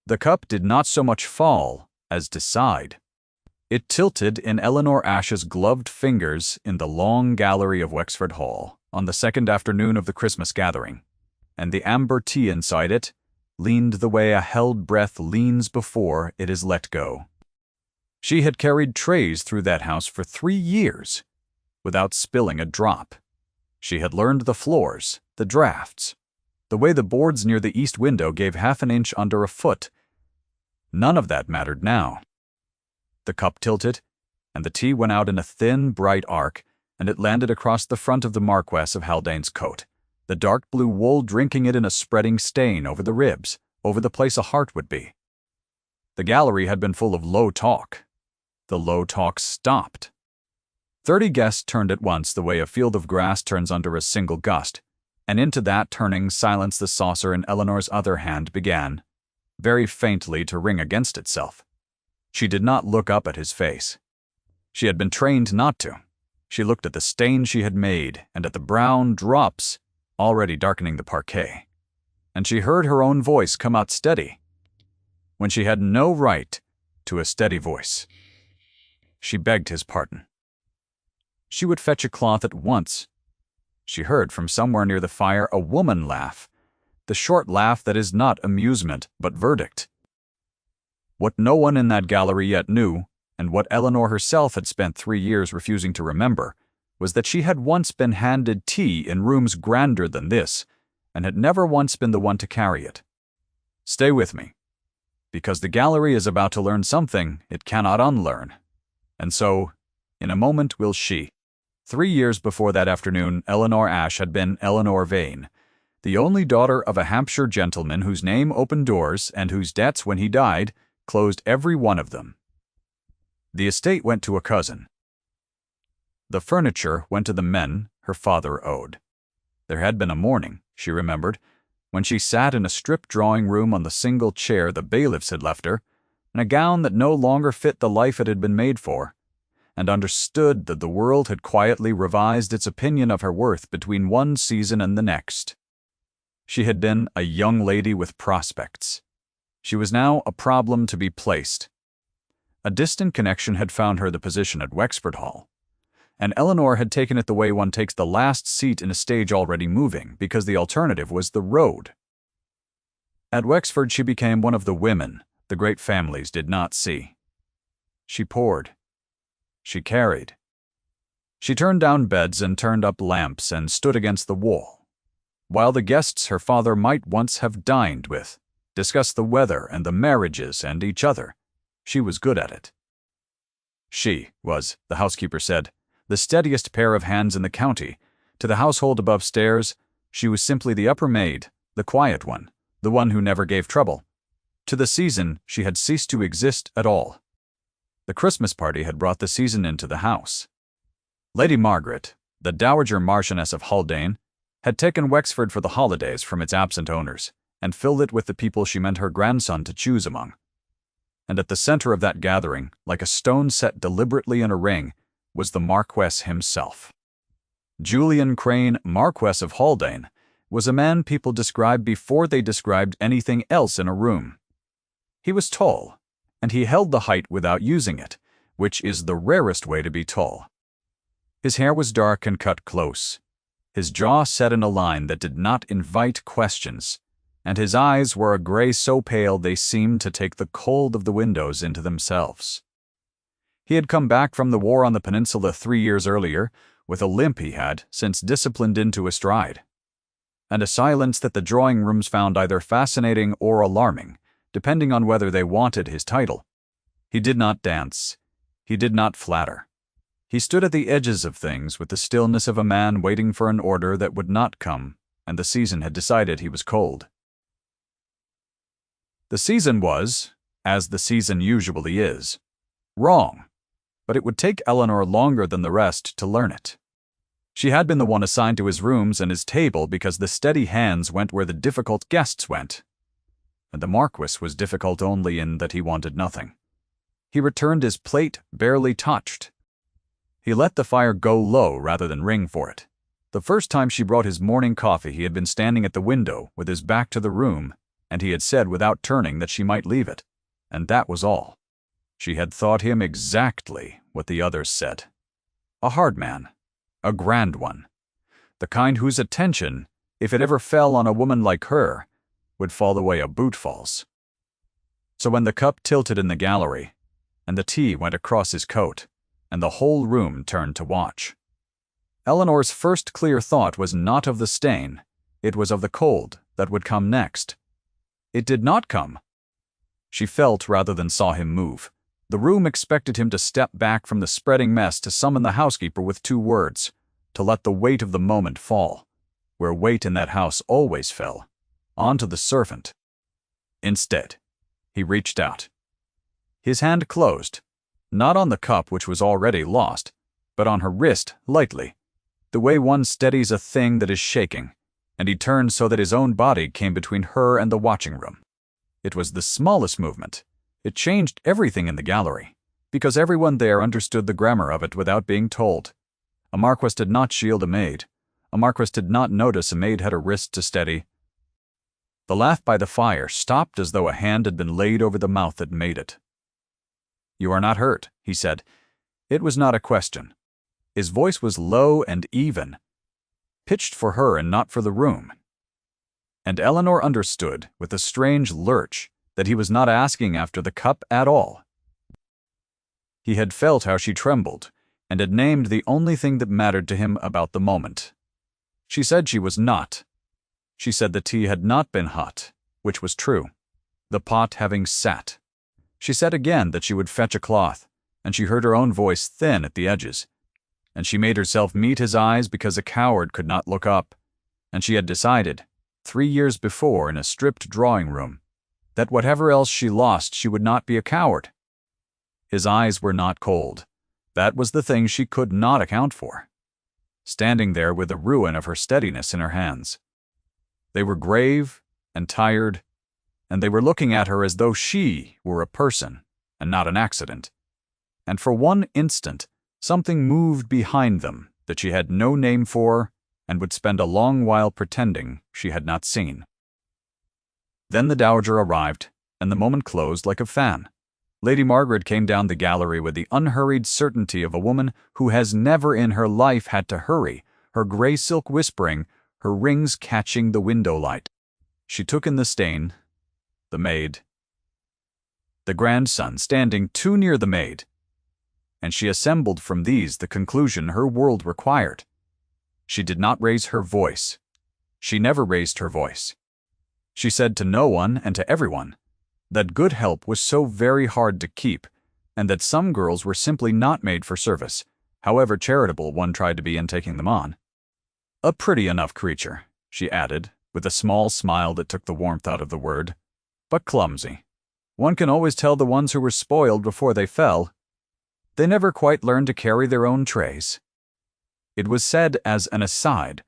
The cup did not so much fall as decide. It tilted in Eleanor Ashe's gloved fingers in the long gallery of Wexford Hall on the second afternoon of the Christmas gathering, and the amber tea inside it leaned the way a held breath leans before it is let go. She had carried trays through that house for 3 years without spilling a drop. She had learned the floors, the drafts, the way the boards near the east window gave half an inch under a foot. None of that mattered now. The cup tilted, and the tea went out in a thin, bright arc, and it landed across the front of the Marquess of Haldane's coat, the dark blue wool drinking it in a spreading stain over the ribs, over the place a heart would be. The gallery had been full of low talk. The low talk stopped. 30 guests turned at once the way a field of grass turns under a single gust, and into that turning silence the saucer in Eleanor's other hand began, very faintly, to ring against itself. She did not look up at his face. She had been trained not to. She looked at the stain she had made and at the brown drops already darkening the parquet, and she heard her own voice come out steady, when she had no right to a steady voice. She begged his pardon. She would fetch a cloth at once. She heard from somewhere near the fire a woman laugh, the short laugh that is not amusement but verdict. What no one in that gallery yet knew, and what Eleanor herself had spent 3 years refusing to remember, was that she had once been handed tea in rooms grander than this, and had never once been the one to carry it. Stay with me, because the gallery is about to learn something it cannot unlearn. And so, in a moment will she. 3 years before that afternoon, Eleanor Ashe had been Eleanor Vane, the only daughter of a Hampshire gentleman whose name opened doors and whose debts, when he died, closed every one of them. The estate went to a cousin. The furniture went to the men her father owed. There had been a morning, she remembered, when she sat in a stripped drawing-room on the single chair the bailiffs had left her, in a gown that no longer fit the life it had been made for, and understood that the world had quietly revised its opinion of her worth between one season and the next. She had been a young lady with prospects. She was now a problem to be placed. A distant connection had found her the position at Wexford Hall, and Eleanor had taken it the way one takes the last seat in a stage already moving, because the alternative was the road. At Wexford she became one of the women the great families did not see. She poured. She carried. She turned down beds and turned up lamps and stood against the wall, while the guests her father might once have dined with discussed the weather and the marriages and each other. She was good at it. She was, the housekeeper said, the steadiest pair of hands in the county. To the household above stairs, she was simply the upper maid, the quiet one, the one who never gave trouble. To the season, she had ceased to exist at all. The Christmas party had brought the season into the house. Lady Margaret, the Dowager Marchioness of Haldane, had taken Wexford for the holidays from its absent owners, and filled it with the people she meant her grandson to choose among. And at the center of that gathering, like a stone set deliberately in a ring, was the Marquess himself. Julian Crane, Marquess of Haldane, was a man people described before they described anything else in a room. He was tall, and he held the height without using it, which is the rarest way to be tall. His hair was dark and cut close, his jaw set in a line that did not invite questions, and his eyes were a gray so pale they seemed to take the cold of the windows into themselves. He had come back from the war on the peninsula 3 years earlier, with a limp he had since disciplined into a stride, and a silence that the drawing-rooms found either fascinating or alarming, depending on whether they wanted his title. He did not dance. He did not flatter. He stood at the edges of things with the stillness of a man waiting for an order that would not come, and the season had decided he was cold. The season was, as the season usually is, wrong, but it would take Eleanor longer than the rest to learn it. She had been the one assigned to his rooms and his table because the steady hands went where the difficult guests went. And the Marquess was difficult only in that he wanted nothing. He returned his plate barely touched. He let the fire go low rather than ring for it. The first time she brought his morning coffee he had been standing at the window with his back to the room, and he had said without turning that she might leave it, and that was all. She had thought him exactly what the others said. A hard man, a grand one, the kind whose attention, if it ever fell on a woman like her, would fall the way a boot falls. So when the cup tilted in the gallery, and the tea went across his coat, and the whole room turned to watch, Eleanor's first clear thought was not of the stain, it was of the cold that would come next. It did not come. She felt rather than saw him move. The room expected him to step back from the spreading mess to summon the housekeeper with 2 words, to let the weight of the moment fall, where weight in that house always fell, onto the servant. Instead, he reached out. His hand closed, not on the cup which was already lost, but on her wrist, lightly, the way one steadies a thing that is shaking, and he turned so that his own body came between her and the watching room. It was the smallest movement. It changed everything in the gallery, because everyone there understood the grammar of it without being told. A Marquess did not shield a maid. A Marquess did not notice a maid had a wrist to steady. The laugh by the fire stopped as though a hand had been laid over the mouth that made it. "You are not hurt," he said. It was not a question. His voice was low and even, pitched for her and not for the room. And Eleanor understood, with a strange lurch, that he was not asking after the cup at all. He had felt how she trembled, and had named the only thing that mattered to him about the moment. She said she was not. She said the tea had not been hot, which was true, the pot having sat. She said again that she would fetch a cloth, and she heard her own voice thin at the edges, and she made herself meet his eyes because a coward could not look up, and she had decided, 3 years before in a stripped drawing-room, that whatever else she lost she would not be a coward. His eyes were not cold. That was the thing she could not account for. Standing there with the ruin of her steadiness in her hands. They were grave and tired, and they were looking at her as though she were a person and not an accident. And for one instant, something moved behind them that she had no name for and would spend a long while pretending she had not seen. Then the dowager arrived, and the moment closed like a fan. Lady Margaret came down the gallery with the unhurried certainty of a woman who has never in her life had to hurry, her gray silk whispering, her rings catching the window light. She took in the stain, the maid, the grandson standing too near the maid, and she assembled from these the conclusion her world required. She did not raise her voice. She never raised her voice. She said to no one and to everyone that good help was so very hard to keep, and that some girls were simply not made for service, however charitable one tried to be in taking them on. A pretty enough creature, she added, with a small smile that took the warmth out of the word, but clumsy. One can always tell the ones who were spoiled before they fell. They never quite learned to carry their own trays. It was said as an aside,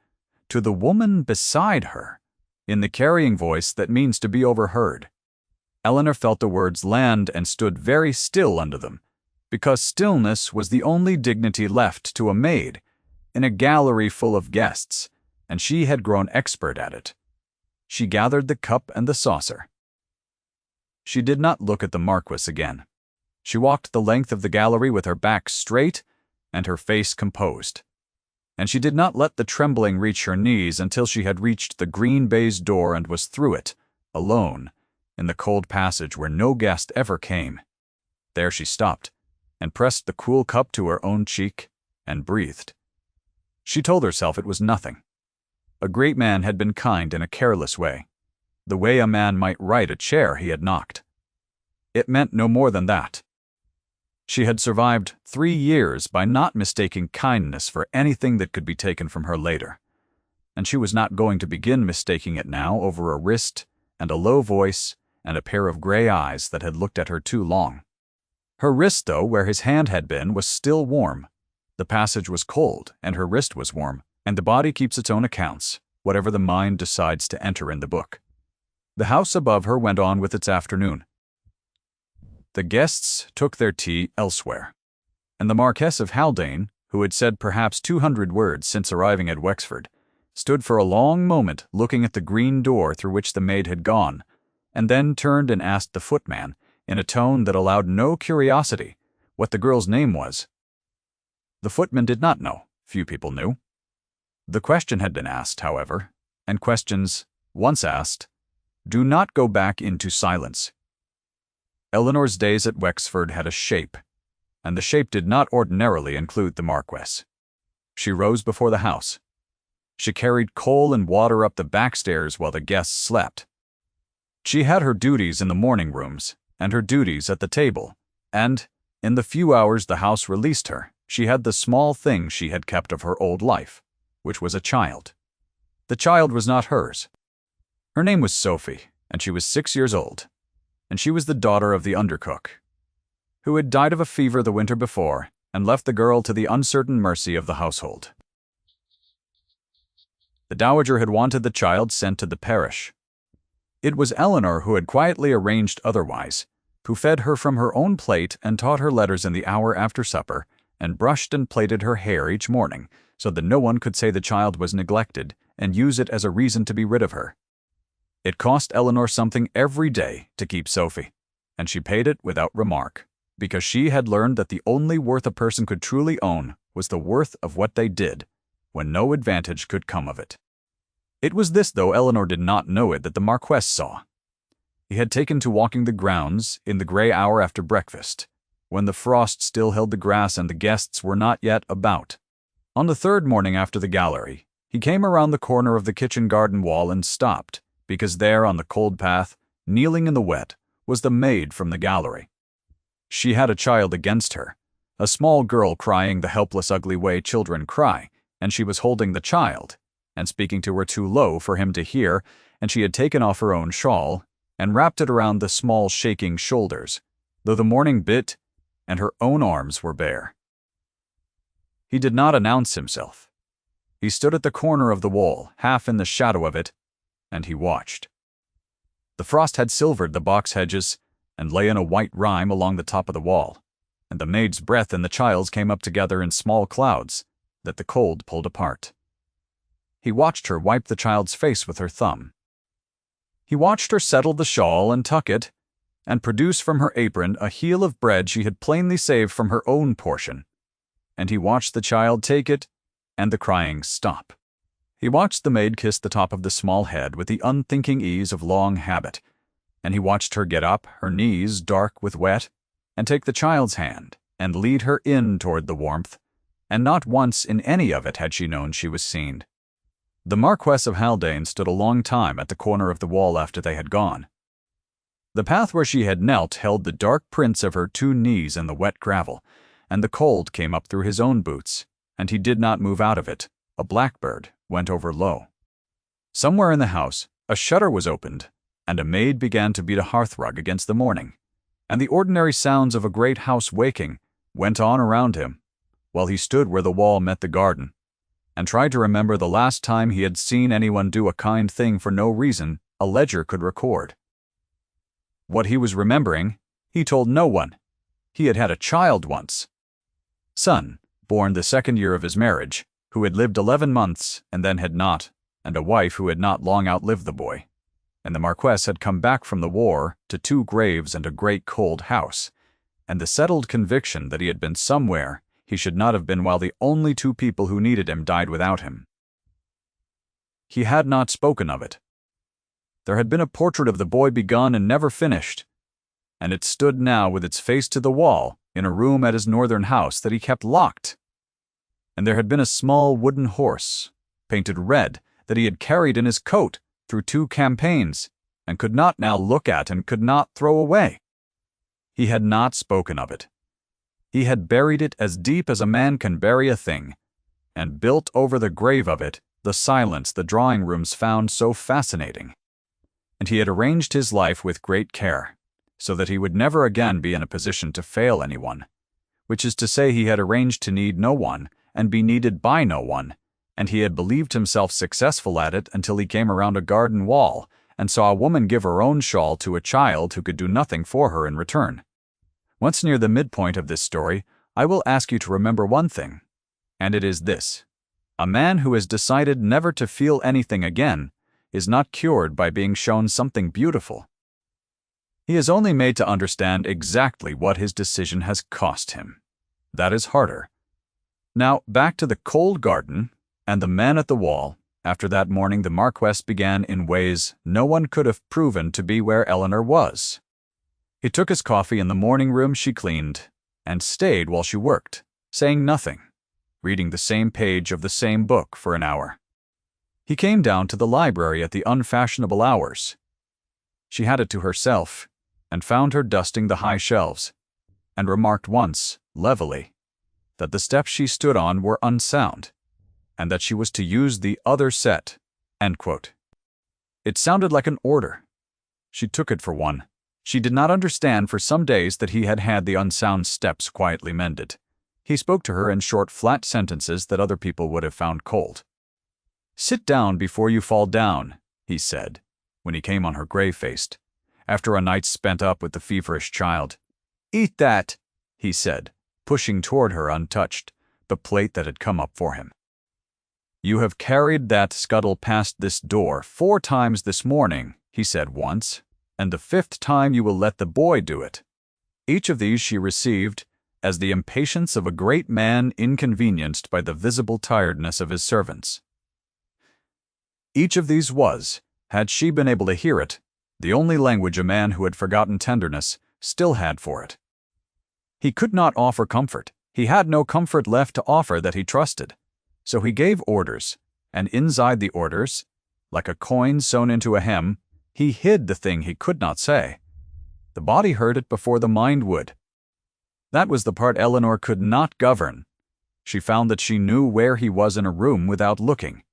to the woman beside her, in the carrying voice that means to be overheard. Eleanor felt the words land and stood very still under them, because stillness was the only dignity left to a maid in a gallery full of guests, and she had grown expert at it. She gathered the cup and the saucer. She did not look at the Marquess again. She walked the length of the gallery with her back straight and her face composed. And she did not let the trembling reach her knees until she had reached the green baize door and was through it, alone, in the cold passage where no guest ever came. There she stopped, and pressed the cool cup to her own cheek, and breathed. She told herself it was nothing. A great man had been kind in a careless way, the way a man might right a chair he had knocked. It meant no more than that. She had survived 3 years by not mistaking kindness for anything that could be taken from her later, and she was not going to begin mistaking it now over a wrist and a low voice and a pair of gray eyes that had looked at her too long. Her wrist, though, where his hand had been, was still warm. The passage was cold, and her wrist was warm, and the body keeps its own accounts, whatever the mind decides to enter in the book. The house above her went on with its afternoon. The guests took their tea elsewhere, and the Marquess of Haldane, who had said perhaps 200 words since arriving at Wexford, stood for a long moment looking at the green door through which the maid had gone, and then turned and asked the footman, in a tone that allowed no curiosity, what the girl's name was. The footman did not know. Few people knew. The question had been asked, however, and questions, once asked, do not go back into silence. Eleanor's days at Wexford had a shape, and the shape did not ordinarily include the Marquess. She rose before the house. She carried coal and water up the back stairs while the guests slept. She had her duties in the morning rooms, and her duties at the table, and, in the few hours the house released her, she had the small thing she had kept of her old life, which was a child. The child was not hers. Her name was Sophie, and she was 6 years old, and she was the daughter of the undercook, who had died of a fever the winter before and left the girl to the uncertain mercy of the household. The dowager had wanted the child sent to the parish. It was Eleanor who had quietly arranged otherwise, who fed her from her own plate and taught her letters in the hour after supper, and brushed and plaited her hair each morning, so that no one could say the child was neglected and use it as a reason to be rid of her. It cost Eleanor something every day to keep Sophie, and she paid it without remark, because she had learned that the only worth a person could truly own was the worth of what they did, when no advantage could come of it. It was this, though Eleanor did not know it, that the Marquess saw. He had taken to walking the grounds in the grey hour after breakfast, when the frost still held the grass and the guests were not yet about. On the third morning after the gallery, he came around the corner of the kitchen garden wall and stopped, because there on the cold path, kneeling in the wet, was the maid from the gallery. She had a child against her, a small girl crying the helpless, ugly way children cry, and she was holding the child, and speaking to her too low for him to hear, and she had taken off her own shawl, and wrapped it around the small shaking shoulders, though the morning bit, and her own arms were bare. He did not announce himself. He stood at the corner of the wall, half in the shadow of it, and he watched. The frost had silvered the box hedges, and lay in a white rime along the top of the wall, and the maid's breath and the child's came up together in small clouds that the cold pulled apart. He watched her wipe the child's face with her thumb. He watched her settle the shawl and tuck it, and produce from her apron a heel of bread she had plainly saved from her own portion, and he watched the child take it, and the crying stop. He watched the maid kiss the top of the small head with the unthinking ease of long habit, and he watched her get up, her knees dark with wet, and take the child's hand, and lead her in toward the warmth, and not once in any of it had she known she was seen. The Marquess of Haldane stood a long time at the corner of the wall after they had gone. The path where she had knelt held the dark prints of her 2 knees in the wet gravel, and the cold came up through his own boots, and he did not move out of it. A blackbird went over low. Somewhere in the house, a shutter was opened, and a maid began to beat a hearthrug against the morning, and the ordinary sounds of a great house waking went on around him, while he stood where the wall met the garden, and tried to remember the last time he had seen anyone do a kind thing for no reason a ledger could record. What he was remembering, he told no one. He had had a child once. Son, born the 2nd year of his marriage, who had lived 11 months and then had not, and a wife who had not long outlived the boy. And the Marquess had come back from the war to 2 graves and a great cold house, and the settled conviction that he had been somewhere he should not have been while the only 2 people who needed him died without him. He had not spoken of it. There had been a portrait of the boy begun and never finished, and it stood now with its face to the wall in a room at his northern house that he kept locked. And there had been a small wooden horse, painted red, that he had carried in his coat through 2 campaigns, and could not now look at and could not throw away. He had not spoken of it. He had buried it as deep as a man can bury a thing, and built over the grave of it the silence the drawing rooms found so fascinating. And he had arranged his life with great care, so that he would never again be in a position to fail anyone, which is to say he had arranged to need no one and be needed by no one, and he had believed himself successful at it until he came around a garden wall and saw a woman give her own shawl to a child who could do nothing for her in return. Once near the midpoint of this story, I will ask you to remember one thing, and it is this: a man who has decided never to feel anything again is not cured by being shown something beautiful. He is only made to understand exactly what his decision has cost him. That is harder. Now, back to the cold garden and the man at the wall. After that morning, the Marquess began in ways no one could have proven to be where Eleanor was. He took his coffee in the morning room she cleaned and stayed while she worked, saying nothing, reading the same page of the same book for an hour. He came down to the library at the unfashionable hours. She had it to herself and found her dusting the high shelves, and remarked once, levelly, that the steps she stood on were unsound, and that she was to use the other set. End quote. It sounded like an order. She took it for one. She did not understand for some days that he had had the unsound steps quietly mended. He spoke to her in short, flat sentences that other people would have found cold. "Sit down before you fall down," he said, when he came on her grey-faced, after a night spent up with the feverish child. "Eat that," he said, pushing toward her untouched the plate that had come up for him. "You have carried that scuttle past this door 4 times this morning," he said once, "and the 5th time you will let the boy do it." Each of these she received as the impatience of a great man inconvenienced by the visible tiredness of his servants. Each of these was, had she been able to hear it, the only language a man who had forgotten tenderness still had for it. He could not offer comfort. He had no comfort left to offer that he trusted. So he gave orders, and inside the orders, like a coin sewn into a hem, he hid the thing he could not say. The body heard it before the mind would. That was the part Eleanor could not govern. She found that she knew where he was in a room without looking.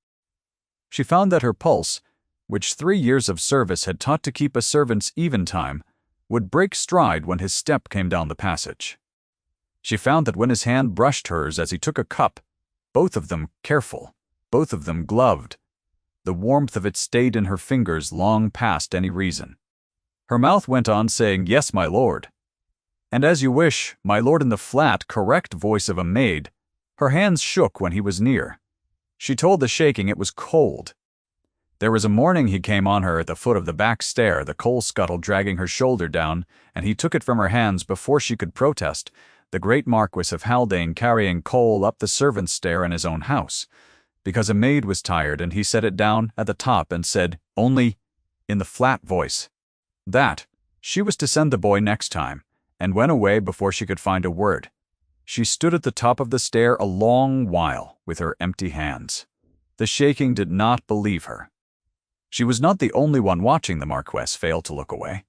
She found that her pulse, which 3 years of service had taught to keep a servant's even time, would break stride when his step came down the passage. She found that when his hand brushed hers as he took a cup, both of them careful, both of them gloved, the warmth of it stayed in her fingers long past any reason. Her mouth went on saying, "Yes, my lord." And as you wish, my lord, in the flat, correct voice of a maid. Her hands shook when he was near. She told the shaking it was cold. There was a morning he came on her at the foot of the back stair, the coal scuttle dragging her shoulder down, and he took it from her hands before she could protest, the great Marquess of Haldane carrying coal up the servants' stair in his own house, because a maid was tired, and he set it down at the top and said, only, in the flat voice, that she was to send the boy next time, and went away before she could find a word. She stood at the top of the stair a long while with her empty hands. The shaking did not believe her. She was not the only one watching the Marquess fail to look away.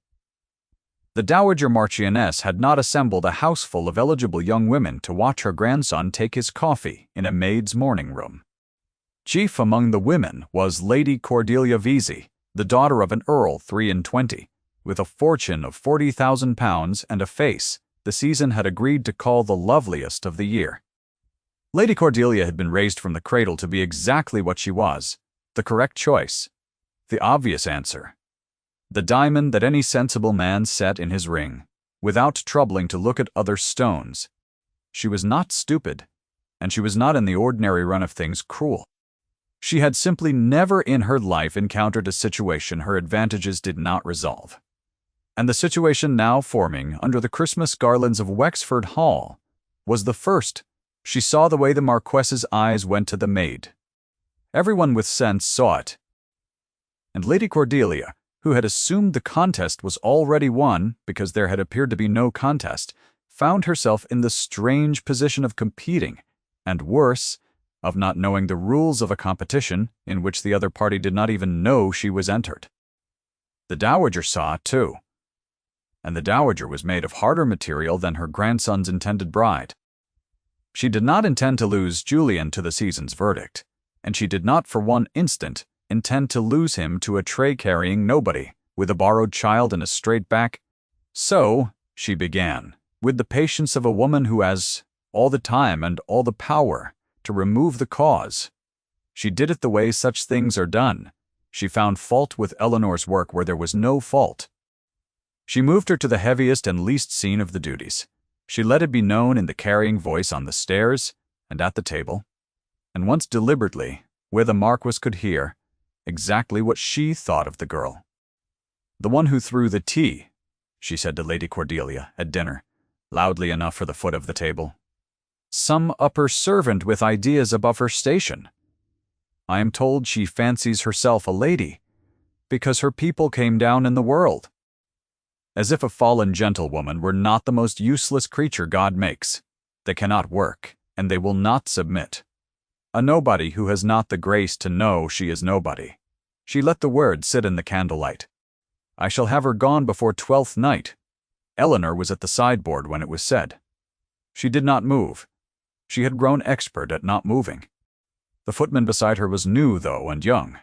The Dowager Marchioness had not assembled a houseful of eligible young women to watch her grandson take his coffee in a maid's morning room. Chief among the women was Lady Cordelia Vesey, the daughter of an earl 23, with a fortune of £40,000 and a face the season had agreed to call the loveliest of the year. Lady Cordelia had been raised from the cradle to be exactly what she was, the correct choice, the obvious answer, the diamond that any sensible man set in his ring, without troubling to look at other stones. She was not stupid, and she was not in the ordinary run of things cruel. She had simply never in her life encountered a situation her advantages did not resolve. And the situation now forming under the Christmas garlands of Wexford Hall was the first. She saw the way the Marquess's eyes went to the maid. Everyone with sense saw it. And Lady Cordelia, who had assumed the contest was already won because there had appeared to be no contest, found herself in the strange position of competing, and worse, of not knowing the rules of a competition in which the other party did not even know she was entered. The Dowager saw it too. And the Dowager was made of harder material than her grandson's intended bride. She did not intend to lose Julian to the season's verdict, and she did not for one instant intend to lose him to a tray-carrying nobody, with a borrowed child and a straight back. So, she began, with the patience of a woman who has all the time and all the power to remove the cause. She did it the way such things are done. She found fault with Eleanor's work where there was no fault. She moved her to the heaviest and least seen of the duties. She let it be known in the carrying voice on the stairs and at the table, and once deliberately, where the Marquess could hear, exactly what she thought of the girl. The one who threw the tea, she said to Lady Cordelia at dinner, loudly enough for the foot of the table. "Some upper servant with ideas above her station. I am told she fancies herself a lady, because her people came down in the world. As if a fallen gentlewoman were not the most useless creature God makes. They cannot work, and they will not submit. A nobody who has not the grace to know she is nobody." She let the word sit in the candlelight. "I shall have her gone before 12th night." Eleanor was at the sideboard when it was said. She did not move. She had grown expert at not moving. The footman beside her was new, though, and young,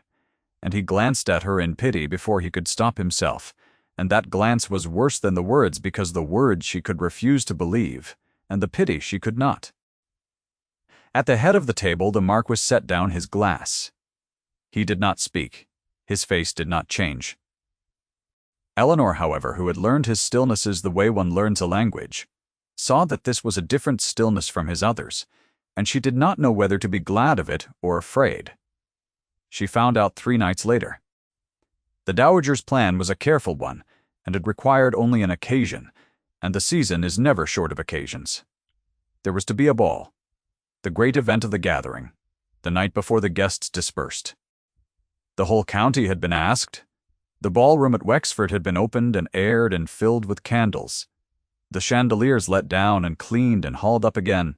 and he glanced at her in pity before he could stop himself, and that glance was worse than the words because the words she could refuse to believe, and the pity she could not. At the head of the table the Marquess set down his glass. He did not speak. His face did not change. Eleanor, however, who had learned his stillnesses the way one learns a language, saw that this was a different stillness from his others, and she did not know whether to be glad of it or afraid. She found out 3 nights later. The dowager's plan was a careful one, and it required only an occasion, and the season is never short of occasions. There was to be a ball, the great event of the gathering, the night before the guests dispersed. The whole county had been asked. The ballroom at Wexford had been opened and aired and filled with candles. The chandeliers let down and cleaned and hauled up again,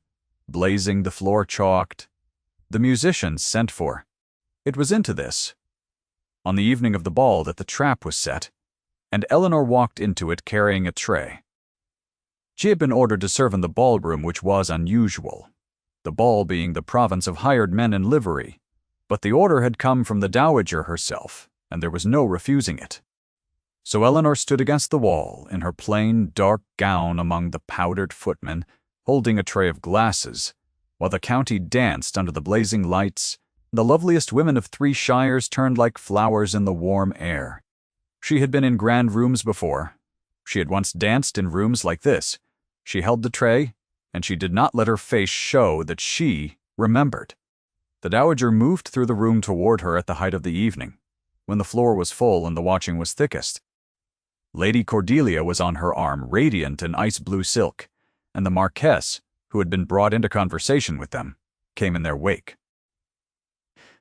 blazing, the floor chalked. The musicians sent for. It was into this, on the evening of the ball, that the trap was set, and Eleanor walked into it carrying a tray. She had been ordered to serve in the ballroom, which was unusual, the ball being the province of hired men in livery, but the order had come from the dowager herself, and there was no refusing it. So Eleanor stood against the wall in her plain, dark gown among the powdered footmen, holding a tray of glasses, while the county danced under the blazing lights. The loveliest women of 3 shires turned like flowers in the warm air. She had been in grand rooms before. She had once danced in rooms like this. She held the tray, and she did not let her face show that she remembered. The dowager moved through the room toward her at the height of the evening, when the floor was full and the watching was thickest. Lady Cordelia was on her arm, radiant in ice-blue silk, and the Marquess, who had been brought into conversation with them, came in their wake.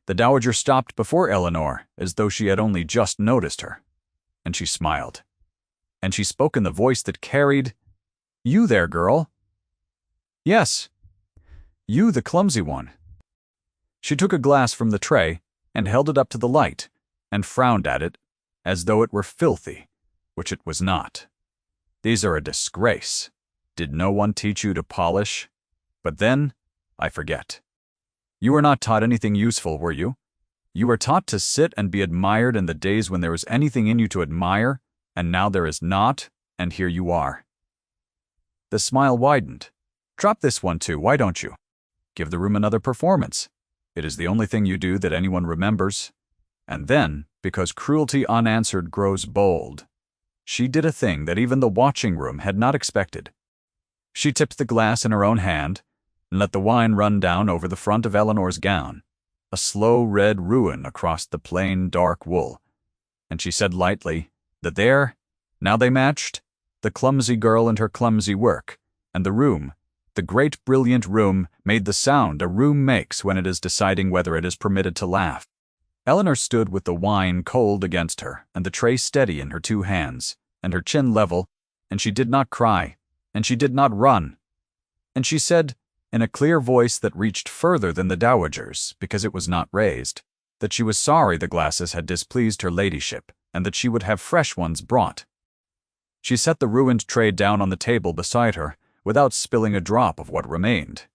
The dowager stopped before Eleanor as though she had only just noticed her, and she smiled. And she spoke in the voice that carried, "You there, girl?" "Yes, you, the clumsy one." She took a glass from the tray and held it up to the light and frowned at it as though it were filthy, which it was not. "These are a disgrace. Did no one teach you to polish? But then, I forget. You were not taught anything useful, were you? You were taught to sit and be admired in the days when there was anything in you to admire, and now there is not, and here you are." The smile widened. "Drop this one too, why don't you? Give the room another performance. It is the only thing you do that anyone remembers." And then, because cruelty unanswered grows bold, she did a thing that even the watching room had not expected. She tipped the glass in her own hand, and let the wine run down over the front of Eleanor's gown, a slow red ruin across the plain dark wool, and she said lightly that there, now they matched, the clumsy girl and her clumsy work, and the room, the great brilliant room, made the sound a room makes when it is deciding whether it is permitted to laugh. Eleanor stood with the wine cold against her, and the tray steady in her 2 hands, and her chin level, and she did not cry, and she did not run. And she said, in a clear voice that reached further than the dowager's, because it was not raised, that she was sorry the glasses had displeased her ladyship, and that she would have fresh ones brought. She set the ruined tray down on the table beside her, without spilling a drop of what remained.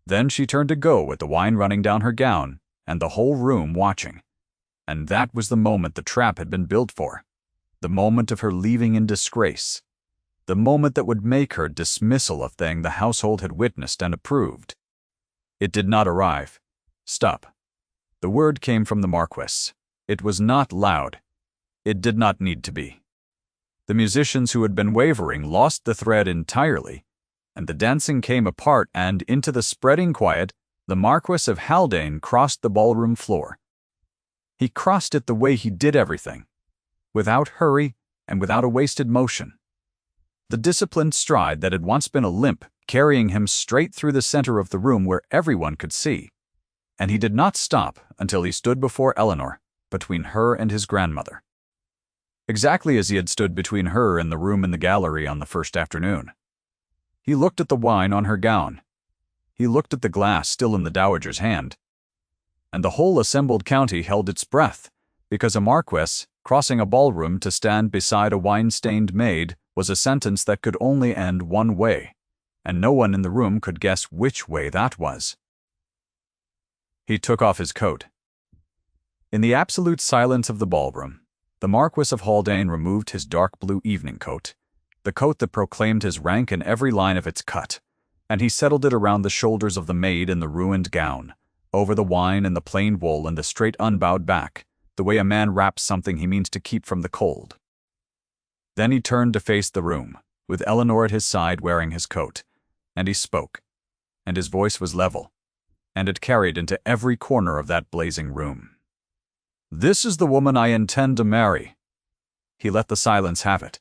Then she turned to go with the wine running down her gown, and the whole room watching. And that was the moment the trap had been built for, the moment of her leaving in disgrace, the moment that would make her dismissal a thing the household had witnessed and approved. It did not arrive. Stop. The word came from the Marquess. It was not loud. It did not need to be. The musicians who had been wavering lost the thread entirely, and the dancing came apart, and into the spreading quiet, the Marquess of Haldane crossed the ballroom floor. He crossed it the way he did everything, without hurry and without a wasted motion. the disciplined stride that had once been a limp, carrying him straight through the center of the room where everyone could see. And he did not stop until he stood before Eleanor, between her and his grandmother. Exactly as he had stood between her and the room in the gallery on the first afternoon. He looked at the wine on her gown. He looked at the glass still in the dowager's hand. And the whole assembled county held its breath, because a Marquess, crossing a ballroom to stand beside a wine-stained maid, was a sentence that could only end one way, and no one in the room could guess which way that was. He took off his coat. In the absolute silence of the ballroom, the Marquess of Haldane removed his dark blue evening coat, the coat that proclaimed his rank in every line of its cut, and he settled it around the shoulders of the maid in the ruined gown, over the wine and the plain wool and the straight unbowed back, the way a man wraps something he means to keep from the cold. Then he turned to face the room, with Eleanor at his side wearing his coat, and he spoke, and his voice was level, and it carried into every corner of that blazing room. "This is the woman I intend to marry." He let the silence have it.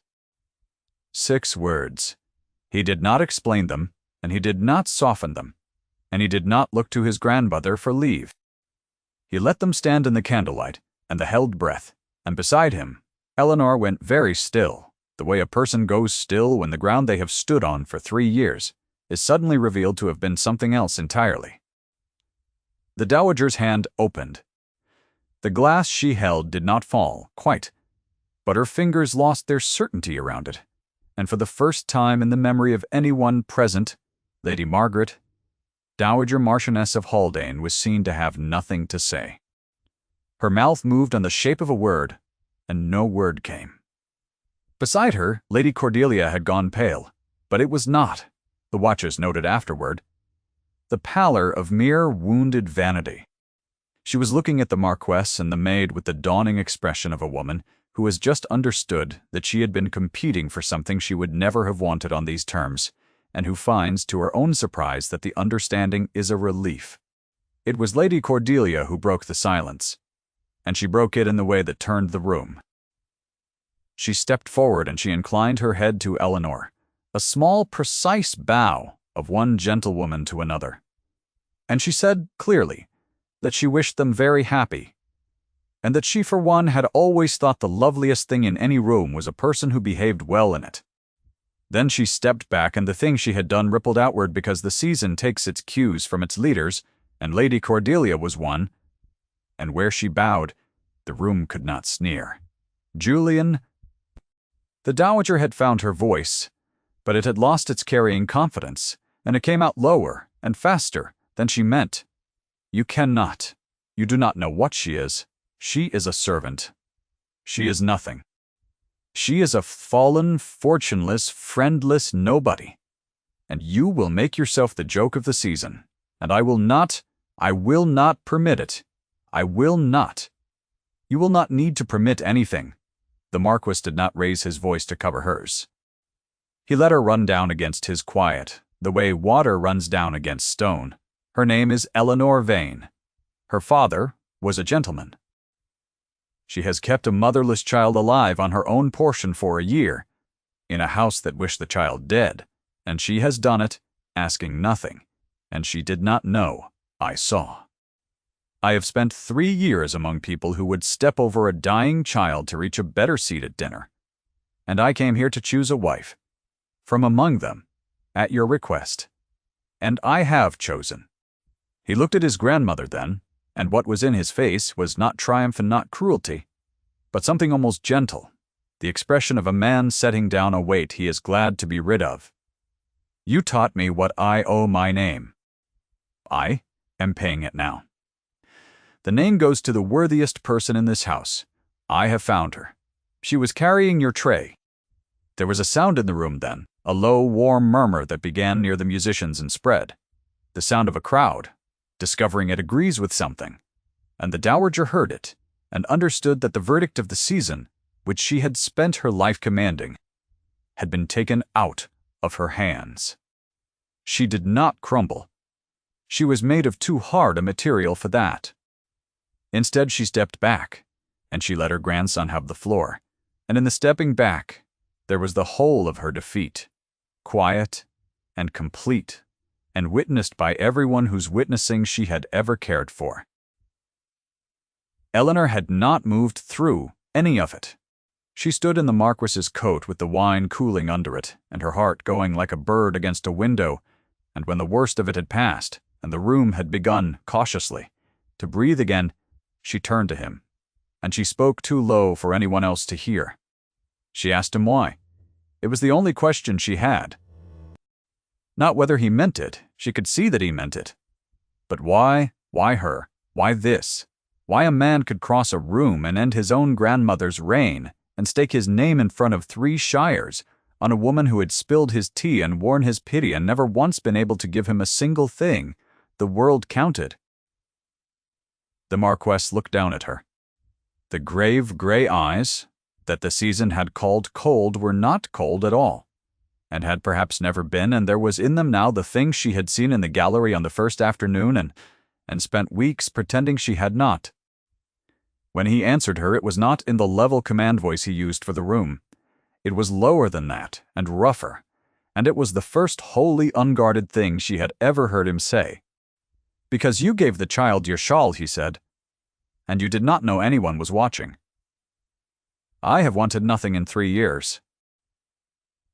6 words. He did not explain them, and he did not soften them, and he did not look to his grandmother for leave. He let them stand in the candlelight and the held breath, and beside him, Eleanor went very still, the way a person goes still when the ground they have stood on for 3 years is suddenly revealed to have been something else entirely. The dowager's hand opened. The glass she held did not fall, quite, but her fingers lost their certainty around it, and for the first time in the memory of anyone present, Lady Margaret, Dowager Marchioness of Haldane, was seen to have nothing to say. Her mouth moved on the shape of a word, and no word came. Beside her, Lady Cordelia had gone pale, but it was not, the watchers noted afterward, the pallor of mere wounded vanity. She was looking at the Marquess and the maid with the dawning expression of a woman who has just understood that she had been competing for something she would never have wanted on these terms, and who finds, to her own surprise, that the understanding is a relief. It was Lady Cordelia who broke the silence, and she broke it in the way that turned the room. She stepped forward and she inclined her head to Eleanor, a small, precise bow of one gentlewoman to another. And she said clearly that she wished them very happy, and that she for one had always thought the loveliest thing in any room was a person who behaved well in it. Then she stepped back, and the thing she had done rippled outward because the season takes its cues from its leaders, and Lady Cordelia was one, and where she bowed, the room could not sneer. "Julian—" The dowager had found her voice, but it had lost its carrying confidence, and it came out lower and faster than she meant. "You cannot. You do not know what she is. She is a servant. She is nothing. She is a fallen, fortuneless, friendless nobody. And you will make yourself the joke of the season. And I will not permit it. I will not. You will not need to permit anything." The Marquess did not raise his voice to cover hers. He let her run down against his quiet, the way water runs down against stone. "Her name is Eleanor Vane. Her father was a gentleman. She has kept a motherless child alive on her own portion for a year, in a house that wished the child dead, and she has done it, asking nothing, and she did not know. I saw. I have spent 3 years among people who would step over a dying child to reach a better seat at dinner, and I came here to choose a wife, from among them, at your request, and I have chosen." He looked at his grandmother then, and what was in his face was not triumph and not cruelty, but something almost gentle, the expression of a man setting down a weight he is glad to be rid of. "You taught me what I owe my name. I am paying it now. The name goes to the worthiest person in this house. I have found her. She was carrying your tray." There was a sound in the room then, a low, warm murmur that began near the musicians and spread, the sound of a crowd, discovering it agrees with something, and the dowager heard it, and understood that the verdict of the season, which she had spent her life commanding, had been taken out of her hands. She did not crumble. She was made of too hard a material for that. Instead, she stepped back, and she let her grandson have the floor, and in the stepping back, There was the whole of her defeat, quiet and complete, and witnessed by everyone whose witnessing she had ever cared for. Eleanor had not moved through any of it. She stood in the Marquess's coat with the wine cooling under it, and her heart going like a bird against a window, and when the worst of it had passed, and the room had begun, cautiously, to breathe again, she turned to him, and she spoke too low for anyone else to hear. She asked him why. It was the only question she had. Not whether he meant it, she could see that he meant it. But why? Why her? Why this? Why a man could cross a room and end his own grandmother's reign and stake his name in front of 3 shires on a woman who had spilled his tea and worn his pity and never once been able to give him a single thing the world counted. The Marquess looked down at her. The grave gray eyes that the season had called cold were not cold at all, and had perhaps never been, and there was in them now the thing she had seen in the gallery on the first afternoon and spent weeks pretending she had not. When he answered her, it was not in the level command voice he used for the room. It was lower than that, and rougher, and it was the first wholly unguarded thing she had ever heard him say. "Because you gave the child your shawl," he said, "and you did not know anyone was watching. I have wanted nothing in 3 years.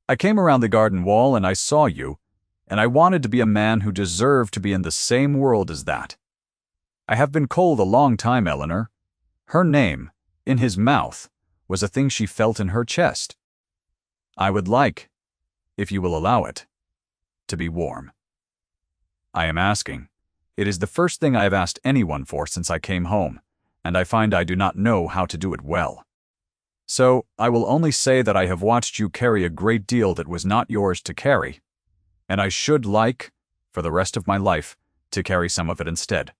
I came around the garden wall and I saw you, and I wanted to be a man who deserved to be in the same world as that. I have been cold a long time, Eleanor." Her name, in his mouth, was a thing she felt in her chest. "I would like, if you will allow it, to be warm. I am asking. It is the first thing I have asked anyone for since I came home, and I find I do not know how to do it well. So I will only say that I have watched you carry a great deal that was not yours to carry, and I should like, for the rest of my life, to carry some of it instead."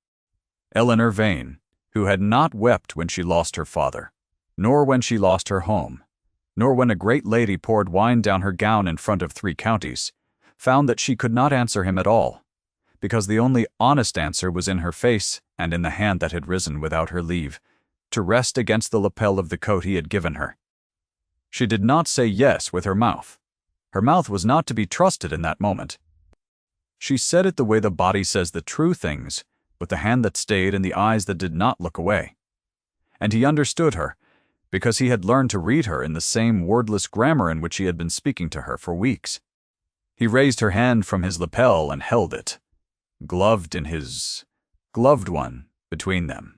Eleanor Vane, who had not wept when she lost her father, nor when she lost her home, nor when a great lady poured wine down her gown in front of 3 counties, found that she could not answer him at all, because the only honest answer was in her face and in the hand that had risen without her leave, to rest against the lapel of the coat he had given her. She did not say yes with her mouth. Her mouth was not to be trusted in that moment. She said it the way the body says the true things, with the hand that stayed and the eyes that did not look away. And he understood her, because he had learned to read her in the same wordless grammar in which he had been speaking to her for weeks. He raised her hand from his lapel and held it, gloved in his gloved one between them,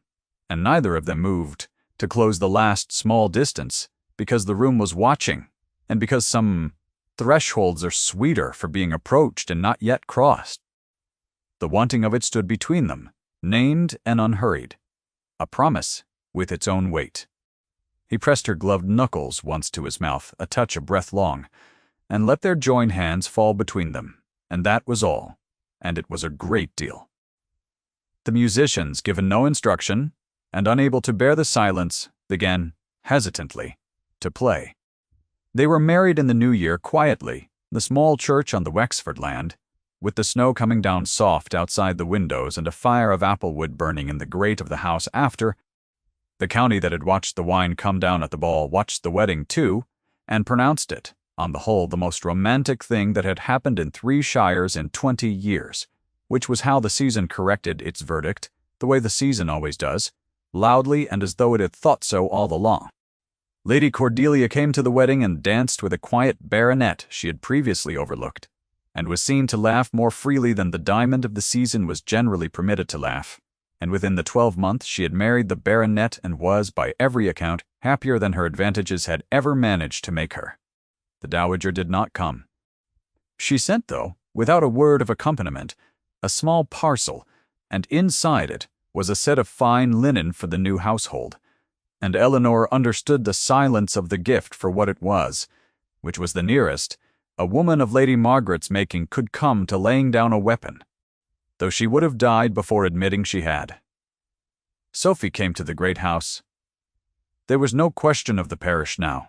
and neither of them moved to close the last small distance, because the room was watching, and because some thresholds are sweeter for being approached and not yet crossed. The wanting of it stood between them, named and unhurried, a promise with its own weight. He pressed her gloved knuckles once to his mouth, a touch a breath long, and let their joined hands fall between them, and that was all, and it was a great deal. The musicians, given no instruction, and unable to bear the silence, began, hesitantly, to play. They were married in the New Year quietly, the small church on the Wexford land, with the snow coming down soft outside the windows and a fire of applewood burning in the grate of the house after. The county that had watched the wine come down at the ball watched the wedding too, and pronounced it, on the whole, the most romantic thing that had happened in 3 shires in 20 years, which was how the season corrected its verdict, the way the season always does, loudly and as though it had thought so all along. Lady Cordelia came to the wedding and danced with a quiet baronet she had previously overlooked, and was seen to laugh more freely than the diamond of the season was generally permitted to laugh, and within the 12 months she had married the baronet and was, by every account, happier than her advantages had ever managed to make her. The dowager did not come. She sent, though, without a word of accompaniment, a small parcel, and inside it was a set of fine linen for the new household, and Eleanor understood the silence of the gift for what it was, which was the nearest a woman of Lady Margaret's making could come to laying down a weapon, though she would have died before admitting she had. Sophie came to the great house. There was no question of the parish now.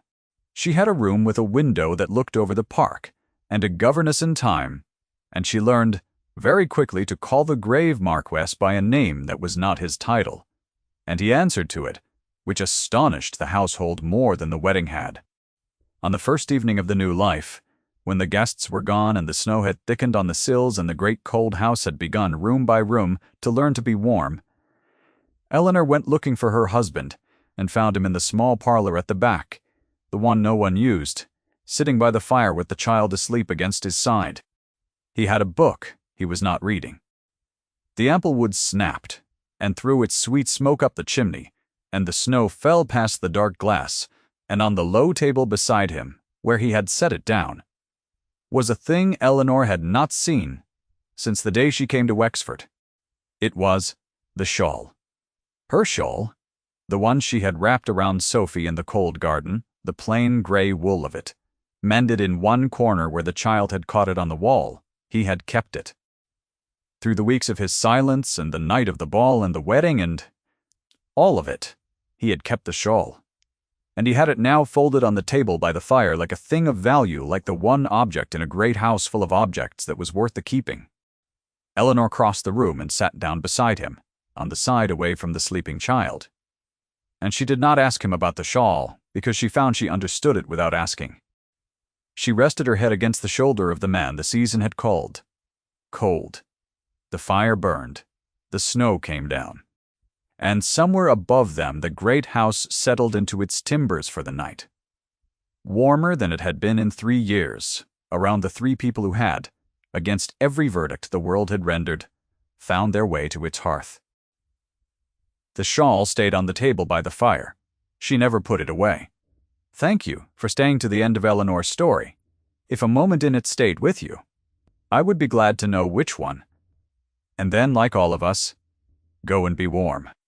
She had a room with a window that looked over the park, and a governess in time, and she learned very quickly to call the grave Marquess by a name that was not his title, and he answered to it, which astonished the household more than the wedding had. On the first evening of the new life, when the guests were gone and the snow had thickened on the sills and the great cold house had begun, room by room, to learn to be warm, Eleanor went looking for her husband and found him in the small parlor at the back, the one no one used, sitting by the fire with the child asleep against his side. He had a book he was not reading. The ample wood snapped and threw its sweet smoke up the chimney, and the snow fell past the dark glass, and on the low table beside him, where he had set it down, was a thing Eleanor had not seen since the day she came to Wexford. It was the shawl. Her shawl, the one she had wrapped around Sophie in the cold garden, the plain gray wool of it, mended in one corner where the child had caught it on the wall. He had kept it. Through the weeks of his silence and the night of the ball and the wedding and all of it, he had kept the shawl. And he had it now folded on the table by the fire like a thing of value, like the one object in a great house full of objects that was worth the keeping. Eleanor crossed the room and sat down beside him, on the side away from the sleeping child. And she did not ask him about the shawl, because she found she understood it without asking. She rested her head against the shoulder of the man the season had called. Cold. The fire burned. The snow came down. And somewhere above them the great house settled into its timbers for the night. Warmer than it had been in 3 years, around the 3 people who had, against every verdict the world had rendered, found their way to its hearth. The shawl stayed on the table by the fire. She never put it away. Thank you for staying to the end of Eleanor's story. If a moment in it stayed with you, I would be glad to know which one. And then, like all of us, go and be warm.